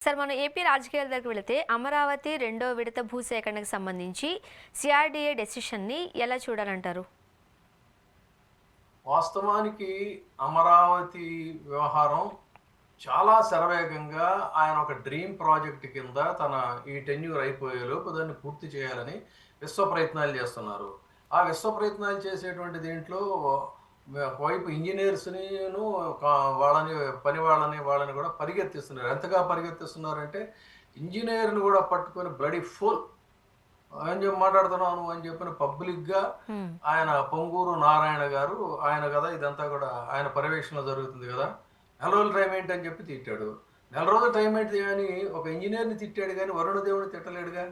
Sir మనం AP రాజకీయాల దగ్గరికి వెళితే అమరావతి రెండో విడత భూసేకరణకు సంబంధించి సిఆర్డీఏ డెసిషన్ని ఎలా చూడాలంటారు? వాస్తవానికి అమరావతి వ్యవహారం చాలా శరవేగంగా ఆయన ఒక డ్రీమ్ ప్రాజెక్ట్ కింద తన ఈ టెన్యూర్ అయిపోయేలోపు దాన్ని పూర్తి చేయాలని విశ్వ ప్రయత్నాలు చేస్తున్నారు. ఆ విశ్వ ప్రయత్నాలు చేసేటువంటి దీంట్లో ఒకవైపు ఇంజినీర్స్‌నిను వాళ్ళని వాళ్ళని కూడా పరిగెత్తిస్తున్నారు. ఎంతగా పరిగెత్తిస్తున్నారంటే ఇంజినీర్‌ని కూడా పట్టుకొని బ్లడీ ఫుల్ ఏం చెప్పి మాట్లాడుతున్నావు నువ్వు అని చెప్పిన పబ్లిక్‌గా హ్మ్. ఆయన పొంగూరు నారాయణ గారు ఆయన కదా ఇదంతా కూడా ఆయన పర్యవేక్షణలో జరుగుతుంది కదా! నెల రోజులు టైం ఏంటి అని చెప్పి తిట్టాడు. నెల రోజులు టైం ఏంటి అని ఒక ఇంజినీర్‌ని తిట్టాడు గానీ వరుణదేవుడిని తిట్టలేడుగా.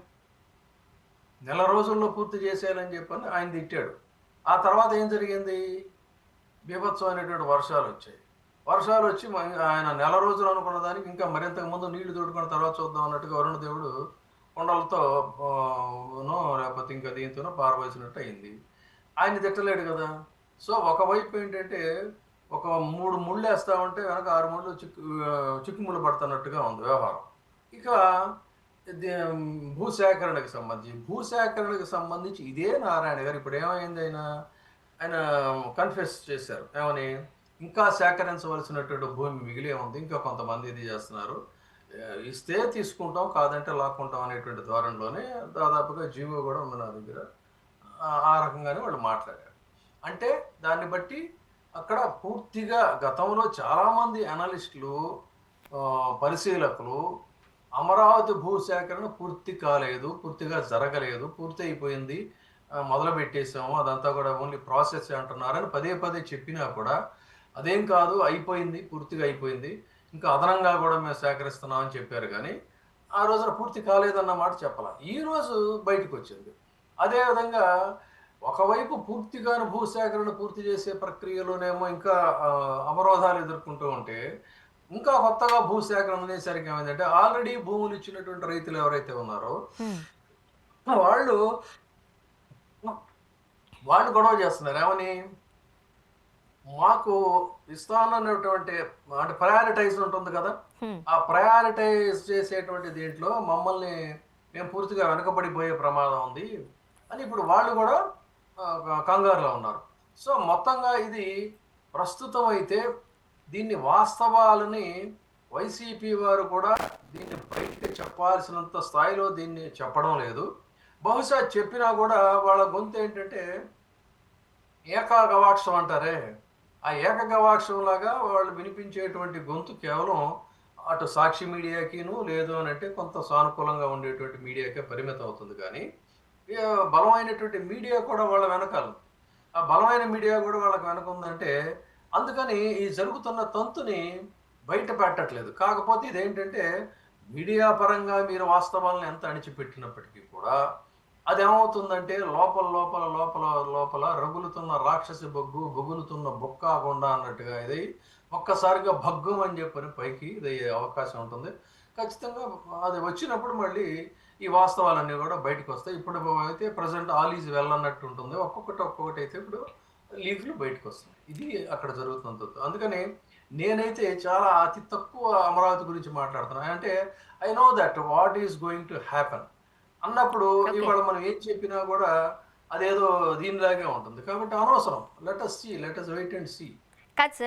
నెల రోజుల్లో పూర్తి చేసేయాలని చెప్పని ఆయన తిట్టాడు. ఆ తర్వాత ఏం జరిగింది? బీభత్సమైనటువంటి వర్షాలొచ్చాయి. వర్షాలొచ్చి ఆయన నెల రోజులు అనుకున్న దానికి ఇంకా మరింతకు ముందు నీళ్లు తోడుకున్న తర్వాత చూద్దాం అన్నట్టుగా వరుణదేవుడు కొండలతో లేకపోతే ఇంకా దీంతోనో పారబోసినట్టు అయింది. ఆయన్ని తిట్టలేడు కదా! సో, ఒకవైపు ఏంటంటే ఒక 3 ముళ్ళేస్తా ఉంటే వెనక 6 ముళ్ళు చిక్కుముళ్ళు పడుతున్నట్టుగా ఉంది వ్యవహారం. ఇక ది భూసేకరణకు సంబంధించి ఇదే నారాయణ గారు ఇప్పుడు ఏమైంది ఆయన కన్ఫెస్ చేశారు. ఏమని? ఇంకా సేకరించవలసినటువంటి భూమి మిగిలే ఉంది. ఇంకా కొంతమంది ఇది చేస్తున్నారు. ఇస్తే తీసుకుంటాం, కాదంటే లాక్కుంటాం అనేటువంటి ధోరణిలోనే దాదాపుగా జీవో గూడా ఉంది నా దగ్గర. ఆ రకంగానే వాళ్ళు మాట్లాడారు. అంటే దాన్ని బట్టి అక్కడ పూర్తిగా గతంలో చాలామంది అనలిస్టులు, పరిశీలకులు అమరావతి భూసేకరణ పూర్తి కాలేదు, పూర్తిగా జరగలేదు, పూర్తయిపోయింది. మొదలుపెట్టేసాము. అదంతా కూడా ఓన్లీ ప్రాసెస్సే అంటున్నారని పదే పదే చెప్పినా కూడా అదేం కాదు అయిపోయింది. పూర్తిగా అయిపోయింది. ఇంకా అదనంగా కూడా మేము సేకరిస్తున్నామని చెప్పారు గానీ, ఆ రోజున పూర్తి కాలేదన్న మాట చెప్పలా. ఈరోజు బయటకొచ్చింది. అదే విధంగా ఒకవైపు పూర్తిగాను భూసేకరణ పూర్తి చేసే ప్రక్రియలోనేమో ఇంకా అవరోధాలు ఎదుర్కొంటూ ఉంటే, ఇంకా కొత్తగా భూసేకరణ అనేసరికి ఏమైందంటే ఆల్రెడీ భూములు ఇచ్చినటువంటి రైతులు ఎవరైతే ఉన్నారో హ్మ్. వాళ్ళు వాళ్ళు గొడవ చేస్తున్నారు. ఏమని? మాకు ఇస్తానన్నటువంటి అంటే ప్రయారిటైజ్ ఉంటుంది కదా! హ్మ్. ఆ ప్రయారిటైజ్ చేసేటువంటి దీంట్లో మమ్మల్ని మేము పూర్తిగా వెనకబడిపోయే ప్రమాదం ఉంది అని ఇప్పుడు వాళ్ళు కూడా కంగారులో ఉన్నారు. సో, మొత్తంగా ఇది ప్రస్తుతం అయితే దీన్ని వాస్తవాలని వైసీపీ వారు కూడా దీన్ని బయటికి చెప్పాల్సినంత స్థాయిలో దీన్ని చెప్పడం లేదు. బహుశా చెప్పినా కూడా వాళ్ళ గొంతేంటంటే ఏకగవాక్షం అంటారే, ఆ ఏకగవాక్షంలాగా వాళ్ళు వినిపించేటువంటి గొంతు కేవలం అటు సాక్షి మీడియాకిను, లేదు అనంటే కొంత సానుకూలంగా ఉండేటువంటి మీడియాకే పరిమితం అవుతుంది కానీ, బలమైనటువంటి మీడియా కూడా వాళ్ళ వెనకాల ఉంది. ఆ బలమైన మీడియా కూడా వాళ్ళకి వెనక ఉందంటే, అందుకని ఈ జరుగుతున్న తంతుని బయట పెట్టట్లేదు. కాకపోతే ఇదేంటంటే, మీడియా పరంగా మీరు వాస్తవాలను ఎంత అణిచిపెట్టినప్పటికీ కూడా అదేమవుతుందంటే లోపల రగులుతున్న రాక్షసి బొగ్గు, బొగులుతున్న బొక్కాకుండ అన్నట్టుగా ఇది ఒక్కసారిగా భగ్గుమని చెప్పని పైకి ఇదయ్యే అవకాశం ఉంటుంది. ఖచ్చితంగా అది వచ్చినప్పుడు మళ్ళీ ఈ వాస్తవాలన్నీ గూడా బయటకొస్తాయి. ఇప్పుడు అయితే ప్రెజెంట్ ఆల్ ఈజ్ వెల్ అన్నట్టు ఉంటుంది. ఒక్కొక్కటి అయితే ఇప్పుడు లీఫ్‌లు బయటకొస్తున్నాయి. ఇది అక్కడ జరుగుతున్న తంతు. అందుకని నేనైతే చాలా అతి తక్కువ అమరావతి గురించి మాట్లాడుతున్నా. అంటే I know that what is going to happen. అన్నప్పుడు ఓకే. ఇవాళ మనం ఏం చెప్పినా గూడా అదేదో దీనిలాగే ఉంటుంది. కాబట్టి అనవసరం. Let us wait and see. కాదు సార్.